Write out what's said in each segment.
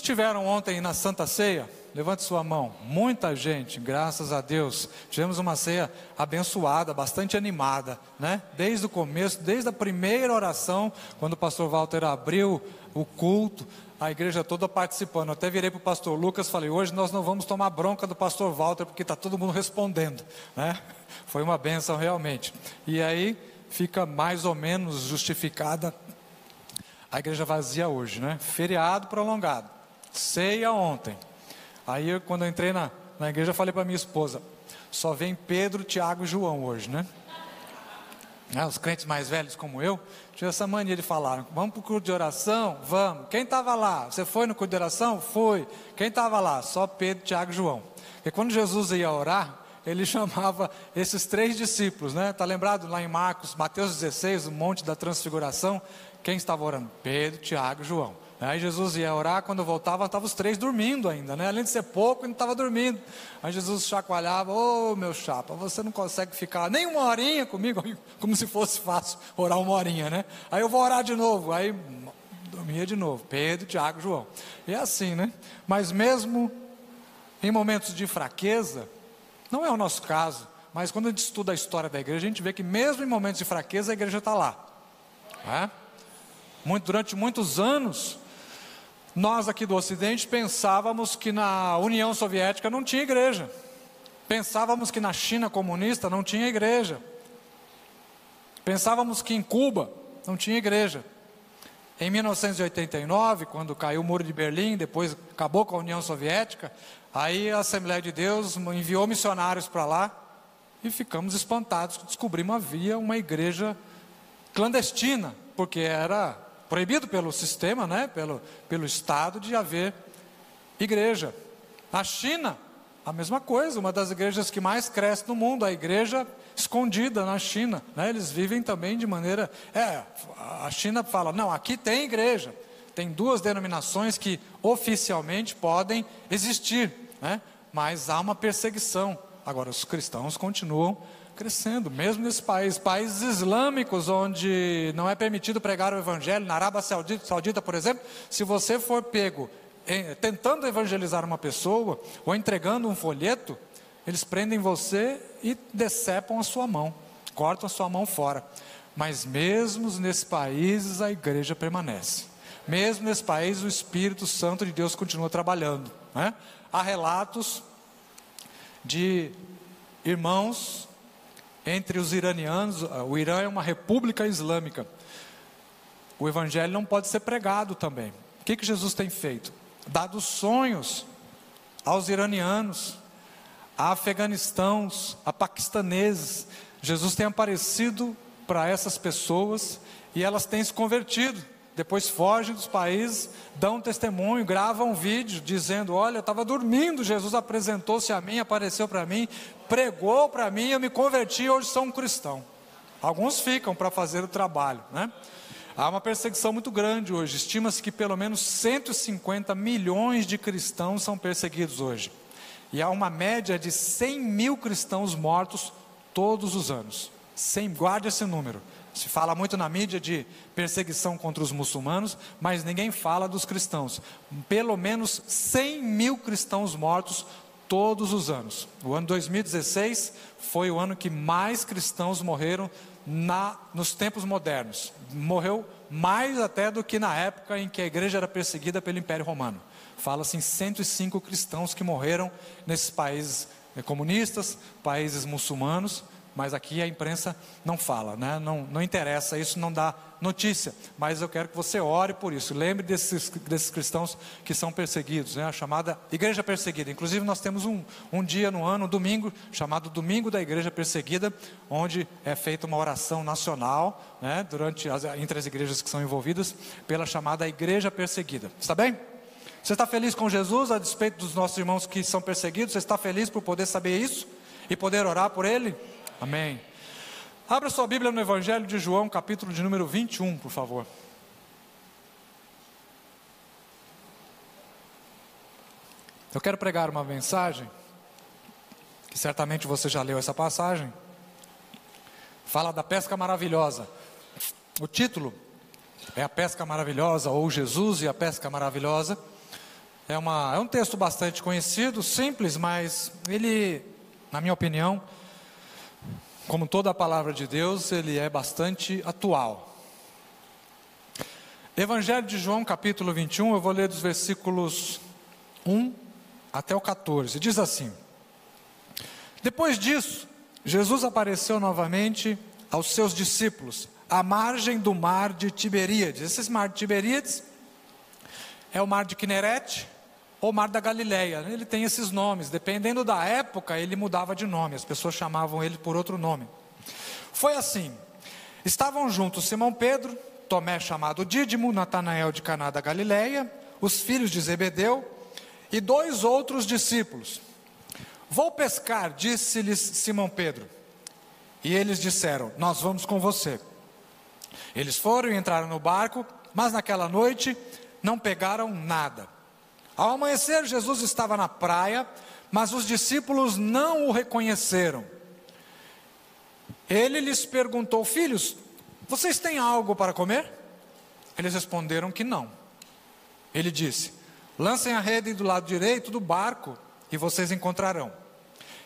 estiveram ontem na Santa Ceia? Levante sua mão. Muita gente, graças a Deus. Tivemos uma ceia abençoada, bastante animada, né? Desde o começo, desde a primeira oração, quando o pastor Walter abriu o culto, a igreja toda participando. Eu até virei para o pastor Lucas e falei, hoje nós não vamos tomar bronca do pastor Walter, porque está todo mundo respondendo, né? Foi uma bênção realmente. E aí fica mais ou menos justificada a igreja vazia hoje, né? Feriado prolongado, ceia ontem. Aí quando eu entrei na igreja, eu falei para minha esposa, só vem Pedro, Tiago e João hoje, né? Os crentes mais velhos como eu, tinha essa mania de falar, vamos para o culto de oração? Vamos. Quem estava lá? Você foi no culto de oração? Fui. Quem estava lá? Só Pedro, Tiago e João. E quando Jesus ia orar, ele chamava esses 3 discípulos, né? Está lembrado lá em Mateus 16, o Monte da Transfiguração? Quem estava orando? Pedro, Tiago e João. Aí Jesus ia orar, quando voltava, estavam os 3 dormindo ainda, né? Além de ser pouco, ainda estava dormindo. Aí Jesus chacoalhava, ô meu chapa, você não consegue ficar nem uma horinha comigo? Como se fosse fácil orar uma horinha, né? Aí eu vou orar de novo, aí dormia de novo, Pedro, Tiago, João. E é assim, né? Mas mesmo em momentos de fraqueza, não é o nosso caso, mas quando a gente estuda a história da igreja, a gente vê que mesmo em momentos de fraqueza, a igreja está lá. Durante muitos anos, nós aqui do Ocidente pensávamos que na União Soviética não tinha igreja. Pensávamos que na China comunista não tinha igreja. Pensávamos que em Cuba não tinha igreja. Em 1989, quando caiu o Muro de Berlim, depois acabou com a União Soviética, aí a Assembleia de Deus enviou missionários para lá e ficamos espantados que descobrimos que havia uma igreja clandestina, porque era proibido pelo sistema, né? pelo Estado, de haver igreja. Na China, a mesma coisa, uma das igrejas que mais cresce no mundo, a igreja escondida na China, né? Eles vivem também de maneira, a China fala, não, aqui tem igreja, tem 2 denominações que oficialmente podem existir, né? Mas há uma perseguição. Agora os cristãos continuam crescendo, mesmo nesses países islâmicos, onde não é permitido pregar o evangelho. Na Arábia Saudita, por exemplo, se você for pego tentando evangelizar uma pessoa, ou entregando um folheto, eles prendem você e decepam a sua mão, cortam a sua mão fora. Mas mesmo nesses países a igreja permanece, mesmo nesse país o Espírito Santo de Deus continua trabalhando, né? Há relatos de irmãos entre os iranianos. O Irã é uma república islâmica, o evangelho não pode ser pregado também. O que Jesus tem feito? Dado sonhos aos iranianos, a afeganistãos, a paquistaneses. Jesus tem aparecido para essas pessoas e elas têm se convertido. Depois fogem dos países, dão testemunho, gravam um vídeo dizendo, olha, eu estava dormindo, Jesus apresentou-se a mim, apareceu para mim, pregou para mim, eu me converti e hoje sou um cristão. Alguns ficam para fazer o trabalho, né? Há uma perseguição muito grande hoje, estima-se que pelo menos 150 milhões de cristãos são perseguidos hoje. E há uma média de 100 mil cristãos mortos todos os anos. Guarde esse número. Se fala muito na mídia de perseguição contra os muçulmanos, mas ninguém fala dos cristãos. Pelo menos 100 mil cristãos mortos todos os anos. O ano 2016 foi o ano que mais cristãos morreram nos tempos modernos. Morreu mais até do que na época em que a igreja era perseguida pelo Império Romano. Fala-se em 105 cristãos que morreram nesses países comunistas, países muçulmanos. Mas aqui a imprensa não fala, né? Não interessa, isso não dá notícia. Mas eu quero que você ore por isso. Lembre desses cristãos que são perseguidos, né? A chamada Igreja Perseguida. Inclusive nós temos um dia no ano, um domingo, chamado Domingo da Igreja Perseguida, onde é feita uma oração nacional, né? Entre as igrejas que são envolvidas, pela chamada Igreja Perseguida. Está bem? Você está feliz com Jesus, a despeito dos nossos irmãos que são perseguidos? Você está feliz por poder saber isso e poder orar por ele? Amém. Abra sua Bíblia no Evangelho de João, capítulo de número 21, por favor. Eu quero pregar uma mensagem, que certamente você já leu essa passagem. Fala da pesca maravilhosa. O título é A Pesca Maravilhosa, ou Jesus e a Pesca Maravilhosa. É um texto bastante conhecido, simples, mas ele, na minha opinião, como toda a palavra de Deus, ele é bastante atual. Evangelho de João, capítulo 21, eu vou ler dos versículos 1 até o 14. Diz assim: Depois disso, Jesus apareceu novamente aos seus discípulos, à margem do mar de Tiberíades. Esse mar de Tiberíades é o mar de Quinerete, ou mar da Galileia. Ele tem esses nomes, dependendo da época ele mudava de nome, as pessoas chamavam ele por outro nome. Foi assim: estavam juntos Simão Pedro, Tomé chamado Dídimo, Natanael de Caná da Galileia, os filhos de Zebedeu e 2 outros discípulos. Vou pescar, disse-lhes Simão Pedro. E eles disseram: nós vamos com você. Eles foram e entraram no barco, mas naquela noite não pegaram nada. Ao amanhecer, Jesus estava na praia, mas os discípulos não o reconheceram. Ele lhes perguntou: filhos, vocês têm algo para comer? Eles responderam que não. Ele disse: lancem a rede do lado direito do barco e vocês encontrarão.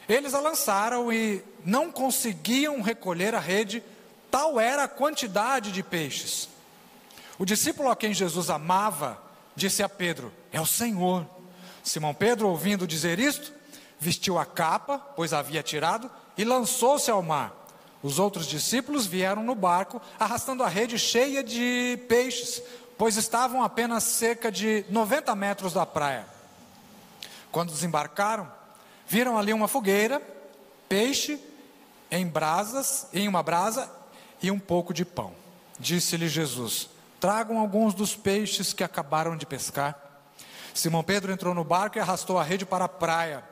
Eles a lançaram e não conseguiam recolher a rede, tal era a quantidade de peixes. O discípulo a quem Jesus amava disse a Pedro: é o Senhor. Simão Pedro, ouvindo dizer isto, vestiu a capa, pois a havia tirado, e lançou-se ao mar. Os outros discípulos vieram no barco, arrastando a rede cheia de peixes, pois estavam a apenas cerca de 90 metros da praia. Quando desembarcaram, viram ali uma fogueira, peixe em uma brasa e um pouco de pão. Disse-lhe Jesus: tragam alguns dos peixes que acabaram de pescar. Simão Pedro entrou no barco e arrastou a rede para a praia.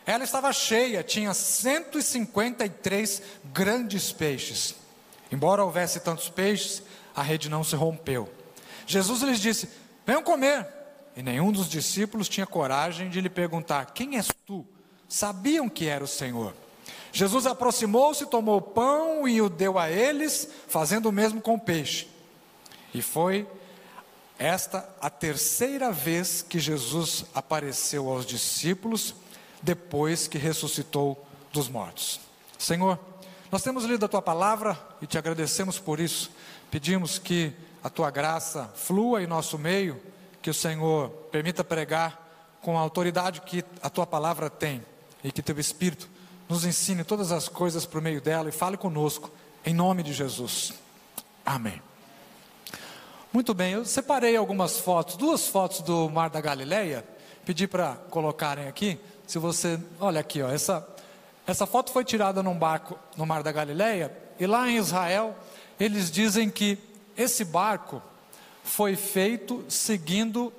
Ela estava cheia, tinha 153 grandes peixes. Embora houvesse tantos peixes, a rede não se rompeu. Jesus lhes disse: venham comer. E nenhum dos discípulos tinha coragem de lhe perguntar: quem és tu? Sabiam que era o Senhor. Jesus aproximou-se, tomou o pão e o deu a eles, fazendo o mesmo com o peixe. E foi esta a 3ª vez que Jesus apareceu aos discípulos, depois que ressuscitou dos mortos. Senhor, nós temos lido a Tua palavra e Te agradecemos por isso. Pedimos que a Tua graça flua em nosso meio, que o Senhor permita pregar com a autoridade que a Tua palavra tem, e que Teu Espírito nos ensine todas as coisas por meio dela e fale conosco, em nome de Jesus. Amém. Muito bem, eu separei algumas fotos, 2 fotos do Mar da Galileia, pedi para colocarem aqui. Se você, olha aqui, ó, essa foto foi tirada num barco no Mar da Galileia, e lá em Israel, eles dizem que esse barco foi feito seguindo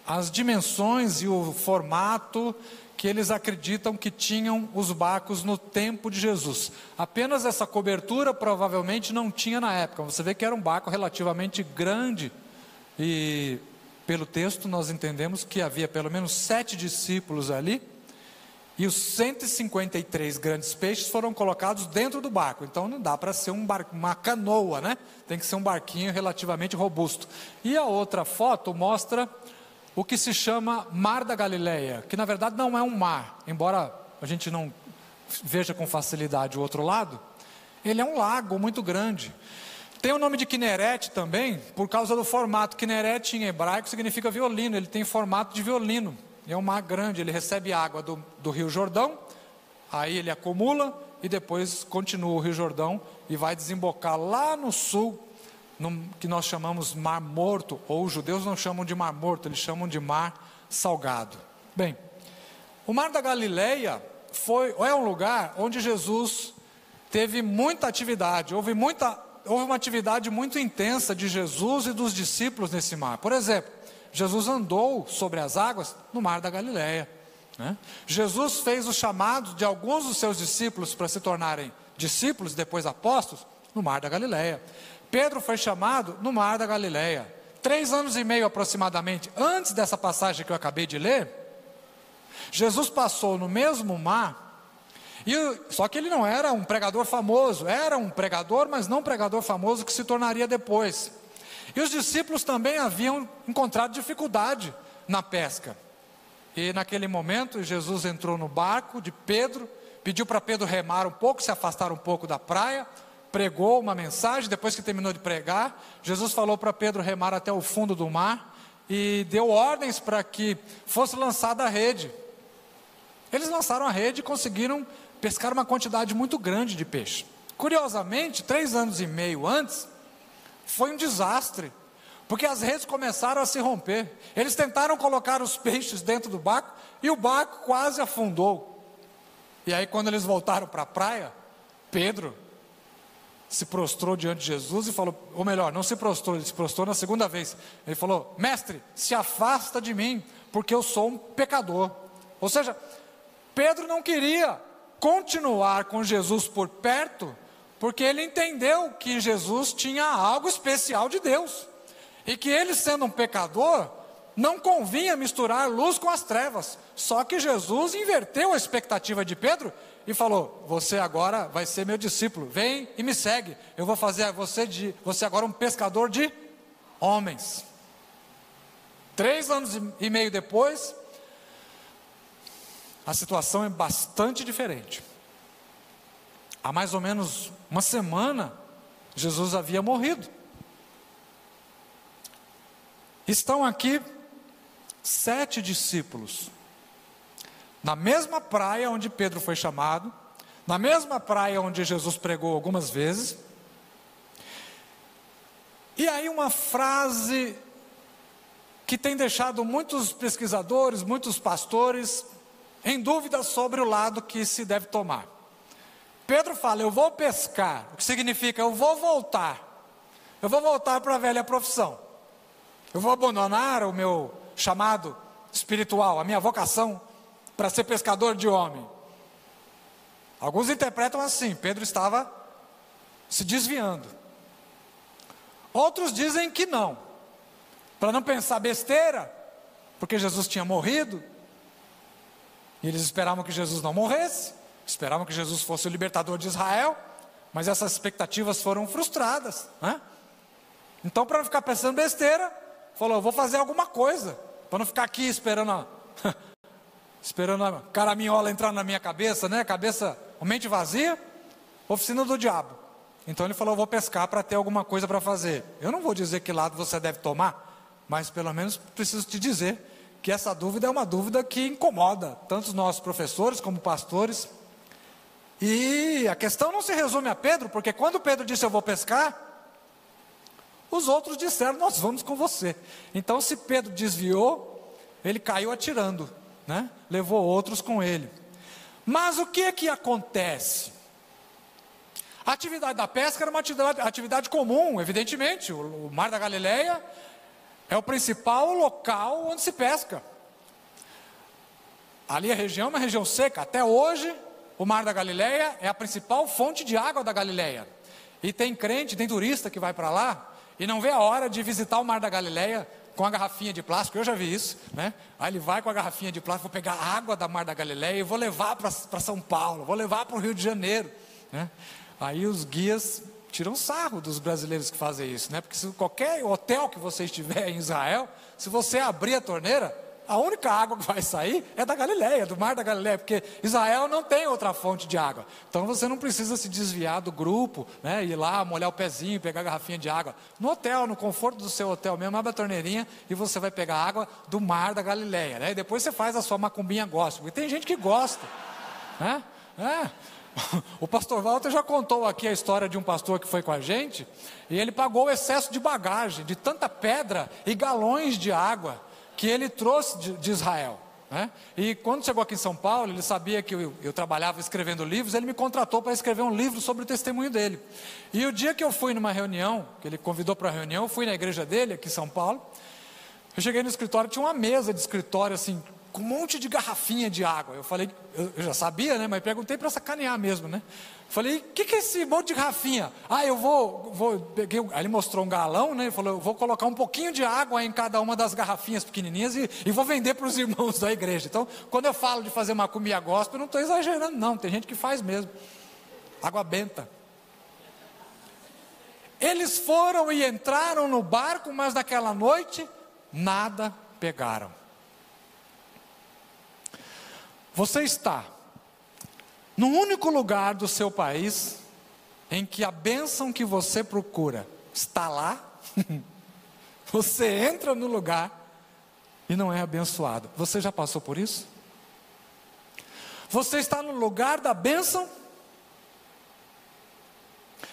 as dimensões e o formato que eles acreditam que tinham os barcos no tempo de Jesus. Apenas essa cobertura provavelmente não tinha na época. Você vê que era um barco relativamente grande, e pelo texto nós entendemos que havia pelo menos 7 discípulos ali, e os 153 grandes peixes foram colocados dentro do barco. Então não dá para ser uma canoa, né? Tem que ser um barquinho relativamente robusto. E a outra foto mostra o que se chama Mar da Galileia, que na verdade não é um mar, embora a gente não veja com facilidade o outro lado. Ele é um lago muito grande. Tem o nome de Quinerete também, por causa do formato. Quinerete em hebraico significa violino, ele tem formato de violino. É um mar grande, ele recebe água do Rio Jordão, aí ele acumula e depois continua o Rio Jordão e vai desembocar lá no sul, que nós chamamos Mar Morto, ou os judeus não chamam de Mar Morto, eles chamam de Mar Salgado. Bem, o Mar da Galileia é um lugar onde Jesus teve muita atividade, houve uma atividade muito intensa de Jesus e dos discípulos nesse mar. Por exemplo, Jesus andou sobre as águas no Mar da Galileia, né? Jesus fez o chamado de alguns dos seus discípulos para se tornarem discípulos, depois apóstolos, no Mar da Galileia. Pedro foi chamado no Mar da Galileia. 3 anos e meio aproximadamente antes dessa passagem que eu acabei de ler, Jesus passou no mesmo mar, só que ele não era um pregador famoso, era um pregador, mas não um pregador famoso que se tornaria depois. E os discípulos também haviam encontrado dificuldade na pesca. E naquele momento Jesus entrou no barco de Pedro, pediu para Pedro remar um pouco, se afastar um pouco da praia, pregou uma mensagem. Depois que terminou de pregar, Jesus falou para Pedro remar até o fundo do mar e deu ordens para que fosse lançada a rede. Eles lançaram a rede e conseguiram pescar uma quantidade muito grande de peixe. Curiosamente, 3 anos e meio antes, foi um desastre, porque as redes começaram a se romper. Eles tentaram colocar os peixes dentro do barco e o barco quase afundou. E aí, quando eles voltaram para a praia, Pedro se prostrou diante de Jesus e falou, ou melhor, não se prostrou, ele se prostrou na segunda vez. Ele falou, mestre, se afasta de mim, porque eu sou um pecador. Ou seja, Pedro não queria continuar com Jesus por perto, porque ele entendeu que Jesus tinha algo especial de Deus, e que ele, sendo um pecador, não convinha misturar luz com as trevas. Só que Jesus inverteu a expectativa de Pedro e falou, você agora vai ser meu discípulo, vem e me segue, eu vou fazer você agora um pescador de homens. 3 anos e meio depois, a situação é bastante diferente. Há mais ou menos uma semana, Jesus havia morrido. Estão aqui 7 discípulos, na mesma praia onde Pedro foi chamado, na mesma praia onde Jesus pregou algumas vezes. E aí uma frase que tem deixado muitos pesquisadores, muitos pastores em dúvida sobre o lado que se deve tomar. Pedro fala, eu vou pescar, o que significa eu vou voltar para a velha profissão, eu vou abandonar o meu chamado espiritual, a minha vocação para ser pescador de homem. Alguns interpretam assim, Pedro estava se desviando. Outros dizem que não, para não pensar besteira, porque Jesus tinha morrido, e eles esperavam que Jesus não morresse, esperavam que Jesus fosse o libertador de Israel, mas essas expectativas foram frustradas, né? Então, para não ficar pensando besteira, falou, eu vou fazer alguma coisa, para não ficar aqui esperando a caraminhola entrar na minha cabeça, né? Cabeça, mente vazia, oficina do diabo. Então ele falou, eu vou pescar para ter alguma coisa para fazer. Eu não vou dizer que lado você deve tomar, mas pelo menos preciso te dizer que essa dúvida é uma dúvida que incomoda tanto nós professores como pastores. E a questão não se resume a Pedro, porque quando Pedro disse eu vou pescar, os outros disseram nós vamos com você. Então se Pedro desviou, ele caiu atirando, né? Levou outros com ele. Mas o que é que acontece? A atividade da pesca era uma atividade comum, evidentemente. O Mar da Galileia é o principal local onde se pesca. Ali a região é uma região seca. Até hoje, o Mar da Galileia é a principal fonte de água da Galileia. E tem crente, tem turista que vai para lá e não vê a hora de visitar o Mar da Galileia com a garrafinha de plástico. Eu já vi isso, né? Aí ele vai com a garrafinha de plástico, vou pegar a água da Mar da Galileia e vou levar para São Paulo, vou levar para o Rio de Janeiro, né? Aí os guias tiram sarro dos brasileiros que fazem isso, né? Porque se qualquer hotel que você estiver em Israel, se você abrir a torneira, a única água que vai sair é da Galileia, do Mar da Galileia, porque Israel não tem outra fonte de água. Então você não precisa se desviar do grupo, né? Ir lá, molhar o pezinho, pegar a garrafinha de água. No hotel, no conforto do seu hotel mesmo, abre a torneirinha e você vai pegar água do Mar da Galileia, né? E depois você faz a sua macumbinha gospel, porque tem gente que gosta, né? O pastor Walter já contou aqui a história de um pastor que foi com a gente, e ele pagou o excesso de bagagem, de tanta pedra e galões de água que ele trouxe de Israel, né? E quando chegou aqui em São Paulo, ele sabia que eu trabalhava escrevendo livros, ele me contratou para escrever um livro sobre o testemunho dele. E o dia que eu fui numa reunião, que ele convidou para a reunião, eu fui na igreja dele, aqui em São Paulo. Eu cheguei no escritório, tinha uma mesa de escritório assim, com um monte de garrafinha de água. Eu falei, eu já sabia, né? Mas perguntei para sacanear mesmo, né? Falei, o que é esse monte de garrafinha? Eu peguei, aí ele mostrou um galão, né? Ele falou, eu vou colocar um pouquinho de água em cada uma das garrafinhas pequenininhas e vou vender para os irmãos da igreja. Então, quando eu falo de fazer macumia gospel, eu não estou exagerando não, tem gente que faz mesmo. Água benta. Eles foram e entraram no barco, mas naquela noite, nada pegaram. Você está no único lugar do seu país em que a bênção que você procura está lá. Você entra no lugar e não é abençoado. Você já passou por isso? Você está no lugar da bênção,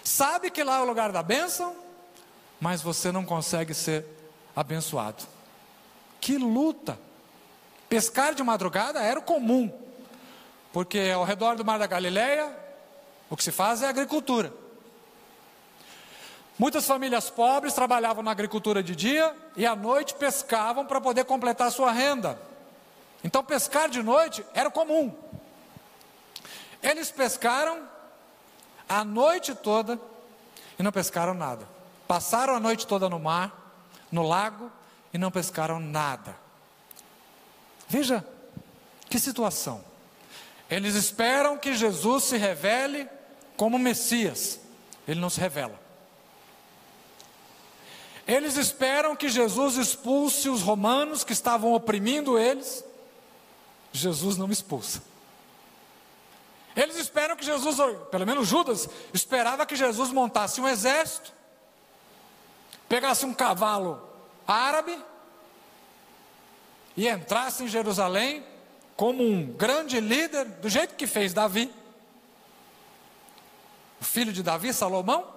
sabe que lá é o lugar da bênção, mas você não consegue ser abençoado. Que luta! Pescar de madrugada era o comum, porque ao redor do Mar da Galileia, o que se faz é agricultura. Muitas famílias pobres trabalhavam na agricultura de dia e à noite pescavam para poder completar sua renda. Então pescar de noite era comum. Eles pescaram a noite toda e não pescaram nada. Passaram a noite toda no mar, no lago, e não pescaram nada. Veja que situação. Eles esperam que Jesus se revele como Messias. Ele não se revela. Eles esperam que Jesus expulse os romanos que estavam oprimindo eles. Jesus não expulsa. Eles esperam que Jesus, pelo menos Judas, esperava que Jesus montasse um exército, pegasse um cavalo árabe e entrasse em Jerusalém como um grande líder, do jeito que fez Davi. O filho de Davi, Salomão,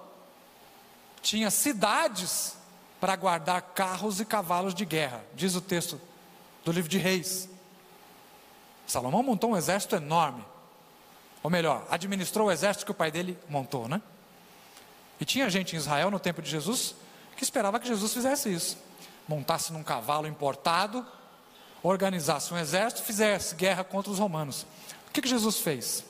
tinha cidades para guardar carros e cavalos de guerra, diz o texto do livro de Reis. Salomão montou um exército enorme, ou melhor, administrou o exército que o pai dele montou, né? E tinha gente em Israel no tempo de Jesus que esperava que Jesus fizesse isso, montasse num cavalo importado, organizasse um exército, fizesse guerra contra os romanos. O que Jesus fez?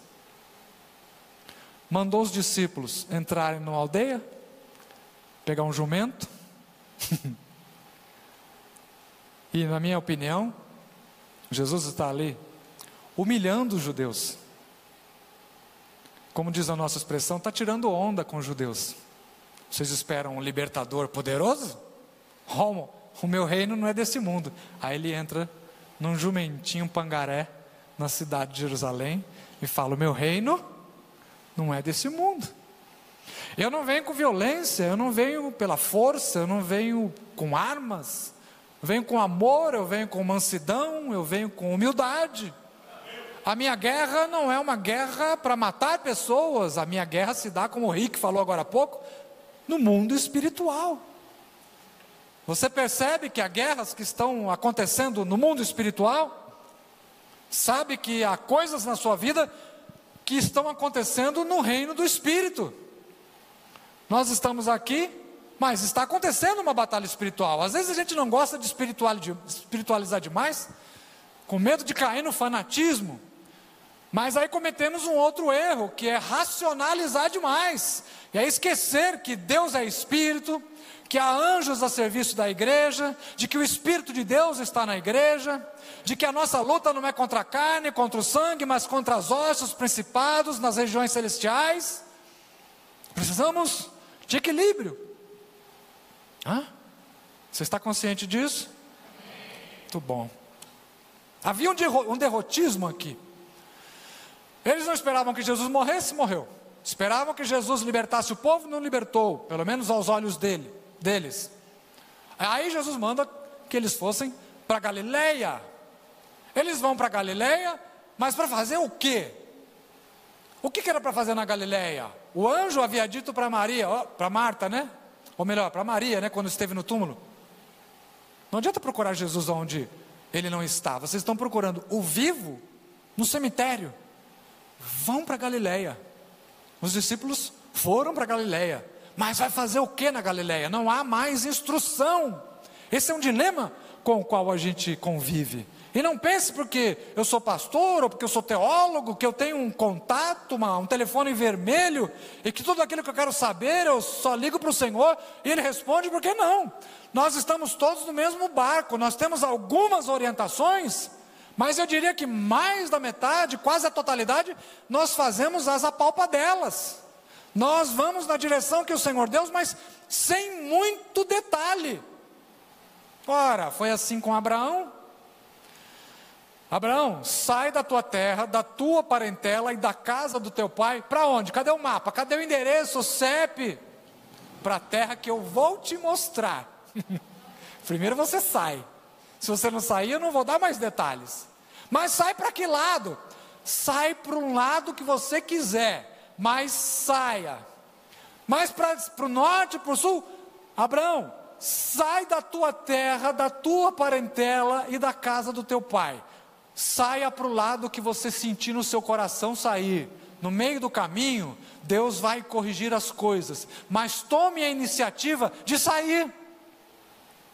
Mandou os discípulos entrarem numa aldeia, pegar um jumento, e na minha opinião, Jesus está ali humilhando os judeus. Como diz a nossa expressão, está tirando onda com os judeus. Vocês esperam um libertador poderoso? O meu reino não é desse mundo. Aí ele entra num jumentinho pangaré na cidade de Jerusalém e fala: o meu reino não é desse mundo. Eu não venho com violência, eu não venho pela força, eu não venho com armas, eu venho com amor, eu venho com mansidão, eu venho com humildade. A minha guerra não é uma guerra para matar pessoas, a minha guerra se dá, como o Rick falou agora há pouco, no mundo espiritual. Você percebe que há guerras que estão acontecendo no mundo espiritual? Sabe que há coisas na sua vida que estão acontecendo no reino do Espírito. Nós estamos aqui, mas está acontecendo uma batalha espiritual. Às vezes a gente não gosta de espiritualizar demais, com medo de cair no fanatismo. Mas aí cometemos um outro erro, que é racionalizar demais. E é esquecer que Deus é Espírito, que há anjos a serviço da igreja, de que o Espírito de Deus está na igreja, de que a nossa luta não é contra a carne, contra o sangue, mas contra as hostes, os principados nas regiões celestiais. Precisamos de equilíbrio. Você está consciente disso? Muito bom. Havia um derrotismo aqui. Eles não esperavam que Jesus morresse, morreu. Esperavam que Jesus libertasse o povo, não libertou, pelo menos aos olhos deles. Aí Jesus manda que eles fossem para Galileia. Eles vão para Galileia, mas para fazer o quê? O que era para fazer na Galileia? O anjo havia dito para Maria, para Marta, né? Ou melhor, para Maria, né? Quando esteve no túmulo. Não adianta procurar Jesus onde ele não está. Vocês estão procurando o vivo no cemitério. Vão para Galileia. Os discípulos foram para Galileia. Mas vai fazer o que na Galileia? Não há mais instrução. Esse é um dilema com o qual a gente convive. E não pense porque eu sou pastor, ou porque eu sou teólogo, que eu tenho um contato, um telefone vermelho, e que tudo aquilo que eu quero saber, eu só ligo para o Senhor, e Ele responde, porque não. Nós estamos todos no mesmo barco, nós temos algumas orientações, mas eu diria que mais da metade, quase a totalidade, nós fazemos as apalpadelas. Nós vamos na direção que o Senhor deu, mas sem muito detalhe. Ora, foi assim com Abraão. Abraão, sai da tua terra, da tua parentela e da casa do teu pai. Para onde? Cadê o mapa? Cadê o endereço, o CEP? Para a terra que eu vou te mostrar. Primeiro você sai. Se você não sair, eu não vou dar mais detalhes. Mas sai para que lado? Sai para um lado que você quiser, mas saia. Mas para o norte, para o sul, Abraão, sai da tua terra, da tua parentela e da casa do teu pai. Saia para o lado que você sentir no seu coração sair. No meio do caminho, Deus vai corrigir as coisas, mas tome a iniciativa de sair.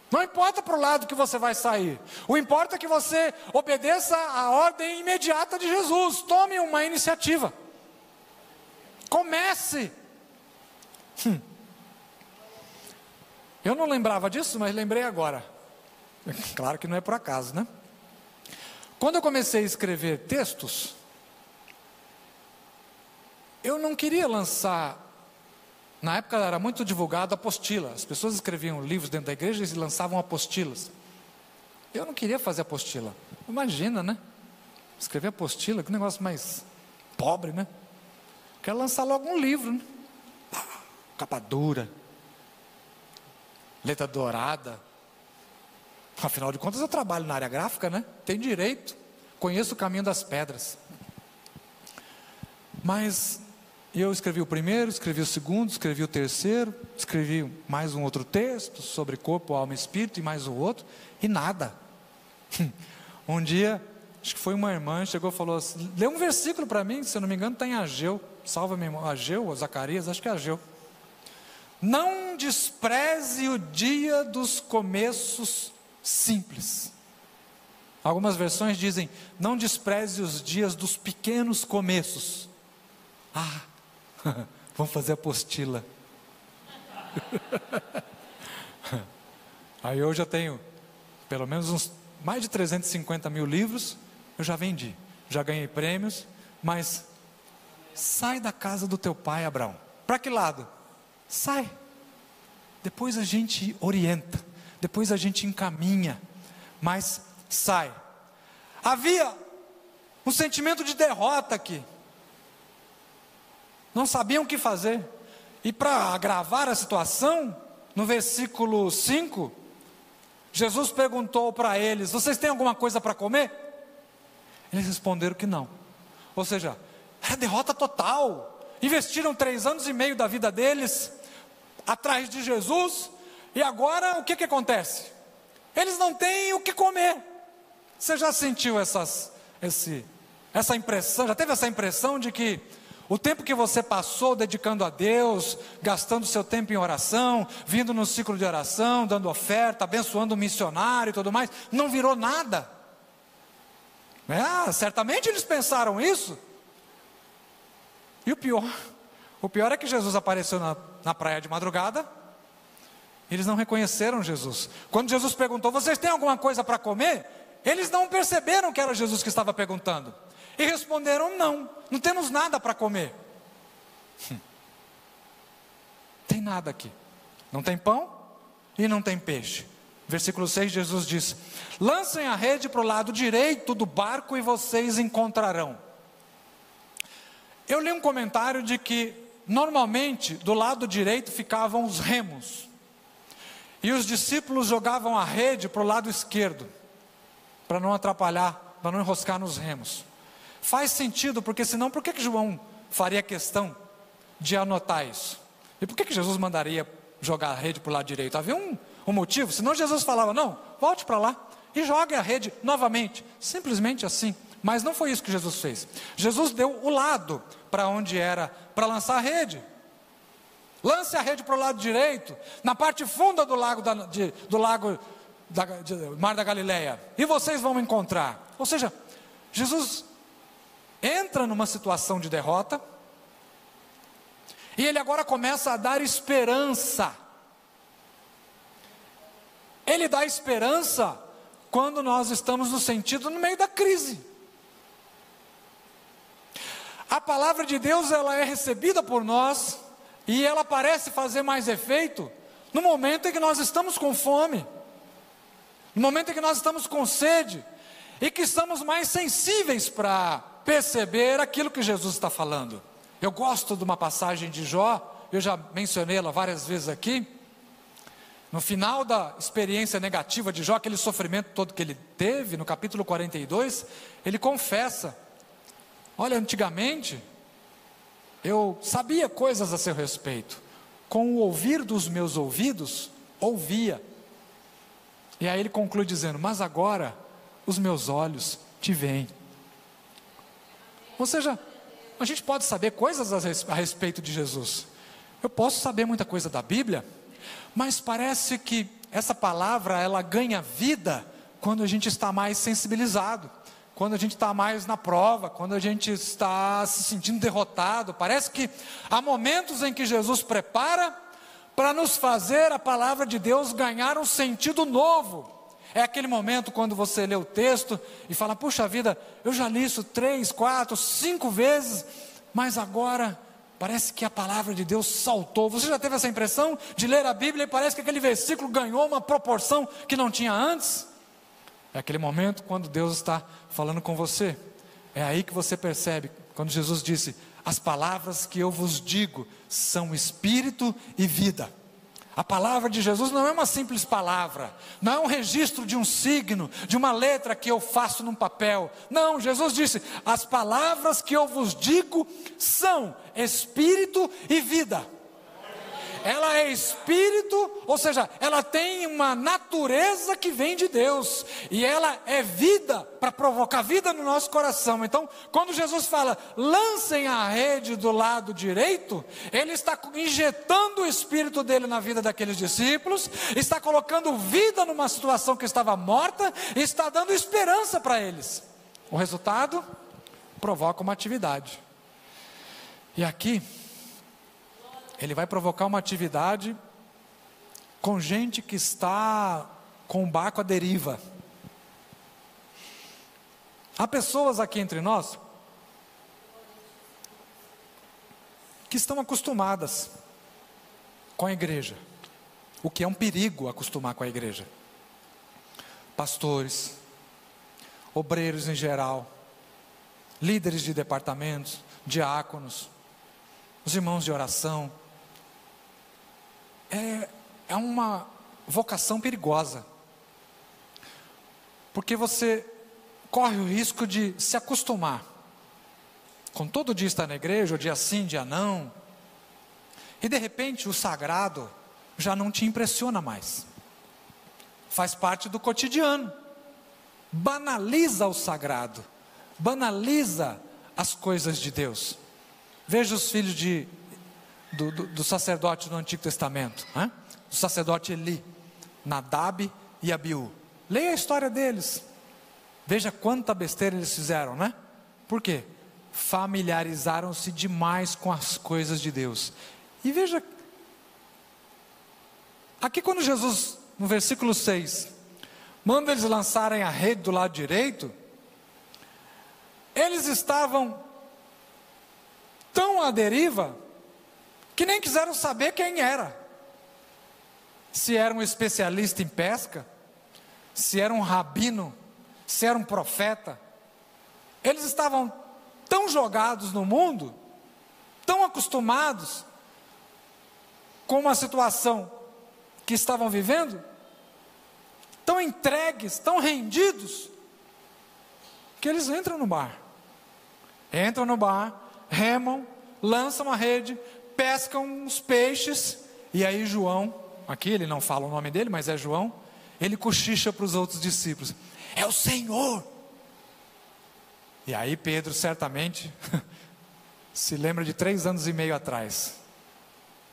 Não importa para o lado que você vai sair, o importa é que você obedeça a ordem imediata de Jesus. Tome uma iniciativa, comece. Eu não lembrava disso, mas lembrei agora. Claro que não é por acaso, né? Quando eu comecei a escrever textos, eu não queria lançar. Na época era muito divulgado apostila. As pessoas escreviam livros dentro da igreja e lançavam apostilas. Eu não queria fazer apostila. Imagina, né? Escrever apostila, que negócio mais pobre, né? Quero lançar logo um livro, né? Capa dura, letra dourada. Afinal de contas eu trabalho na área gráfica, né? Tenho direito, conheço o caminho das pedras. Mas eu escrevi o primeiro, escrevi o segundo, escrevi o terceiro, escrevi mais um outro texto sobre corpo, alma e espírito, e mais um outro, e nada. Um dia, acho que foi uma irmã, chegou e falou assim, lê um versículo para mim, se eu não me engano está em Ageu, salva minha irmã, Ageu ou Zacarias, acho que é Ageu. Não despreze o dia dos começos simples. Algumas versões dizem, não despreze os dias dos pequenos começos. Vamos fazer apostila. Aí eu já tenho pelo menos mais de 350 mil livros, eu já vendi, já ganhei prêmios, mas sai da casa do teu pai, Abraão. Para que lado? Sai. Depois a gente orienta, depois a gente encaminha, mas sai. Havia um sentimento de derrota aqui. Não sabiam o que fazer. E para agravar a situação, no versículo 5, Jesus perguntou para eles, vocês têm alguma coisa para comer? Eles responderam que não. Ou seja, era derrota total. Investiram 3 anos e meio da vida deles atrás de Jesus, e agora o que acontece? Eles não têm o que comer. Você já sentiu essa impressão, já teve essa impressão de que o tempo que você passou dedicando a Deus, gastando seu tempo em oração, vindo no ciclo de oração, dando oferta, abençoando o missionário e tudo mais, não virou nada? Certamente eles pensaram isso. E o pior é que Jesus apareceu na praia de madrugada, eles não reconheceram Jesus. Quando Jesus perguntou, vocês têm alguma coisa para comer? Eles não perceberam que era Jesus que estava perguntando. E responderam, não temos nada para comer. Tem nada aqui. Não tem pão e não tem peixe. Versículo 6, Jesus diz, lancem a rede para o lado direito do barco e vocês encontrarão. Eu li um comentário de que, normalmente, do lado direito ficavam os remos. E os discípulos jogavam a rede para o lado esquerdo, para não atrapalhar, para não enroscar nos remos. Faz sentido, porque senão, por que João faria questão de anotar isso? E por que Jesus mandaria jogar a rede para o lado direito? Havia um motivo, senão Jesus falava, não, volte para lá e jogue a rede novamente, simplesmente assim. Mas não foi isso que Jesus fez. Jesus deu o lado para onde era para lançar a rede. Lance a rede para o lado direito, na parte funda do lago Mar da Galileia, e vocês vão encontrar. Ou seja, Jesus entra numa situação de derrota, e ele agora começa a dar esperança. Ele dá esperança quando nós estamos no meio da crise. A palavra de Deus, ela é recebida por nós, e ela parece fazer mais efeito no momento em que nós estamos com fome, no momento em que nós estamos com sede. e que estamos mais sensíveis para perceber aquilo que Jesus está falando. Eu gosto de uma passagem de Jó, eu já mencionei ela várias vezes aqui. No final da experiência negativa de Jó, aquele sofrimento todo que ele teve, no capítulo 42, ele confessa: olha, antigamente eu sabia coisas a seu respeito, com o ouvir dos meus ouvidos, ouvia. E aí ele conclui dizendo: mas agora os meus olhos te veem. Ou seja, a gente pode saber coisas a respeito de Jesus. Eu posso saber muita coisa da Bíblia, mas parece que essa palavra, ela ganha vida quando a gente está mais sensibilizado, quando a gente está mais na prova, quando a gente está se sentindo derrotado. Parece que há momentos em que Jesus prepara para nos fazer a palavra de Deus ganhar um sentido novo. É aquele momento quando você lê o texto e fala: puxa vida, eu já li isso 3, 4, 5 vezes, mas agora parece que a palavra de Deus saltou. Você já teve essa impressão de ler a Bíblia e parece que aquele versículo ganhou uma proporção que não tinha antes? É aquele momento quando Deus está falando com você. É aí que você percebe, quando Jesus disse: as palavras que eu vos digo são espírito e vida. A palavra de Jesus não é uma simples palavra, não é um registro de um signo, de uma letra que eu faço num papel. Não, Jesus disse: as palavras que eu vos digo são espírito e vida. Ela é espírito, ou seja, ela tem uma natureza que vem de Deus, e ela é vida, para provocar vida no nosso coração. Então, quando Jesus fala: lancem a rede do lado direito, Ele está injetando o Espírito dele na vida daqueles discípulos, está colocando vida numa situação que estava morta, e está dando esperança para eles. O resultado provoca uma atividade. E aqui Ele vai provocar uma atividade com gente que está com o barco à deriva. Há pessoas aqui entre nós que estão acostumadas com a igreja, o que é um perigo acostumar com a igreja. Pastores, obreiros em geral, líderes de departamentos, diáconos, os irmãos de oração. É uma vocação perigosa, porque você corre o risco de se acostumar com todo dia estar na igreja, ou dia sim, dia não, e de repente o sagrado já não te impressiona mais, faz parte do cotidiano, banaliza o sagrado, banaliza as coisas de Deus. Veja os filhos do sacerdote no Antigo Testamento, né? O sacerdote Eli, Nadab e Abiú. Leia a história deles, veja quanta besteira eles fizeram, né? Por quê? Familiarizaram-se demais com as coisas de Deus. E veja, aqui quando Jesus, no versículo 6, manda eles lançarem a rede do lado direito, eles estavam tão à deriva, que nem quiseram saber quem era. Se era um especialista em pesca, se era um rabino, se era um profeta. Eles estavam tão jogados no mundo, tão acostumados com uma situação que estavam vivendo, tão entregues, tão rendidos, que eles entram no bar, remam, lançam a rede, pescam os peixes, e aí João, aqui ele não fala o nome dele, mas é João, ele cochicha para os outros discípulos: é o Senhor. E aí Pedro certamente se lembra de 3 anos e meio atrás,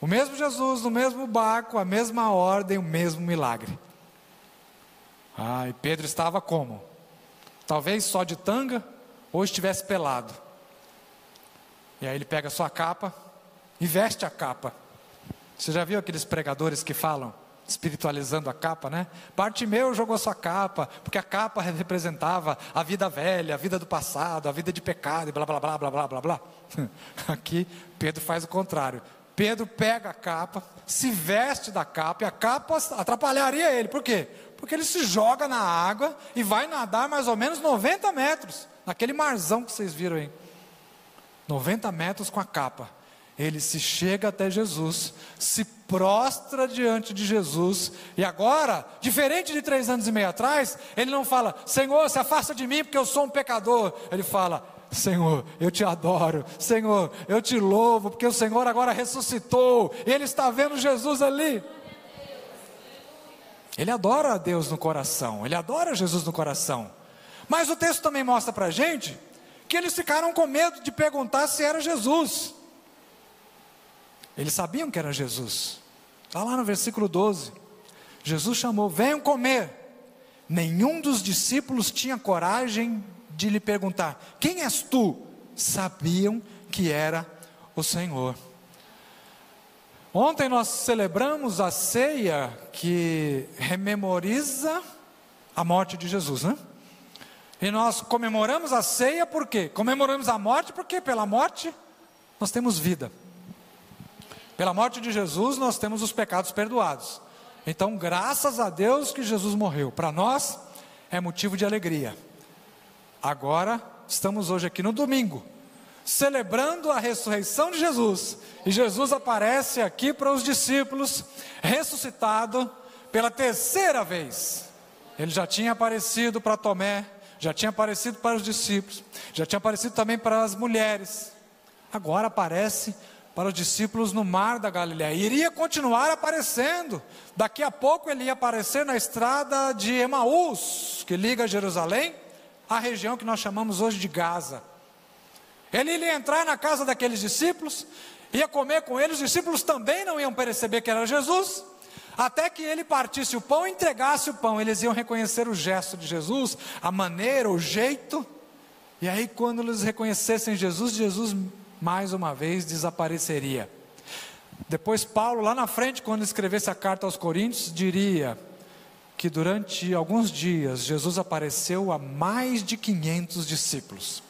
o mesmo Jesus, no mesmo barco, a mesma ordem, o mesmo milagre. E Pedro estava como? Talvez só de tanga, ou estivesse pelado. E aí ele pega a sua capa e veste a capa. Você já viu aqueles pregadores que falam, espiritualizando a capa, né? Bartimeu jogou sua capa, porque a capa representava a vida velha, a vida do passado, a vida de pecado, e blá blá blá blá blá blá blá. Aqui Pedro faz o contrário. Pedro pega a capa, se veste da capa, e a capa atrapalharia ele. Por quê? Porque ele se joga na água e vai nadar mais ou menos 90 metros, naquele marzão que vocês viram aí. 90 metros com a capa. Ele se chega até Jesus, se prostra diante de Jesus, e agora, diferente de 3 anos e meio atrás, ele não fala, Senhor, se afasta de mim porque eu sou um pecador. Ele fala, Senhor, eu te adoro, Senhor, eu te louvo, porque o Senhor agora ressuscitou, e ele está vendo Jesus ali. Ele adora a Deus no coração, ele adora Jesus no coração. Mas o texto também mostra para a gente, que eles ficaram com medo de perguntar se era Jesus. Eles sabiam que era Jesus. Está lá no versículo 12. Jesus chamou, venham comer. Nenhum dos discípulos tinha coragem de lhe perguntar, quem és tu? Sabiam que era o Senhor. Ontem nós celebramos a ceia que rememoriza a morte de Jesus, né? E nós comemoramos a ceia por quê? Comemoramos a morte porque pela morte nós temos vida. Pela morte de Jesus nós temos os pecados perdoados. Então graças a Deus que Jesus morreu. Para nós é motivo de alegria. Agora estamos hoje aqui no domingo, celebrando a ressurreição de Jesus. E Jesus aparece aqui para os discípulos, ressuscitado pela 3ª vez. Ele já tinha aparecido para Tomé, já tinha aparecido para os discípulos, já tinha aparecido também para as mulheres. Agora aparece para os discípulos no mar da Galileia, e iria continuar aparecendo. Daqui a pouco ele ia aparecer na estrada de Emaús, que liga Jerusalém à região que nós chamamos hoje de Gaza. Ele ia entrar na casa daqueles discípulos, ia comer com eles, os discípulos também não iam perceber que era Jesus, até que ele partisse o pão e entregasse o pão. Eles iam reconhecer o gesto de Jesus, a maneira, o jeito, e aí quando eles reconhecessem Jesus, Jesus mais uma vez desapareceria. Depois Paulo, lá na frente, quando escrevesse a carta aos Coríntios, diria que durante alguns dias Jesus apareceu a mais de 500 discípulos.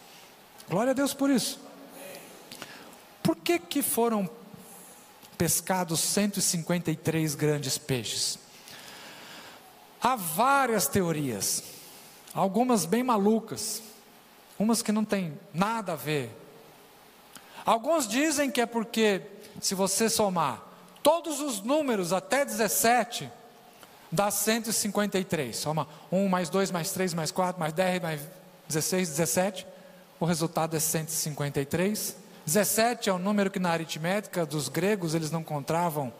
Glória a Deus por isso. Por que foram pescados 153 grandes peixes? Há várias teorias, algumas bem malucas, umas que não tem nada a ver. Alguns dizem que é porque, se você somar todos os números até 17, dá 153. Soma 1 mais 2 mais 3 mais 4 mais 10 mais 16, 17. O resultado é 153. 17 é o número que na aritmética dos gregos eles não encontravam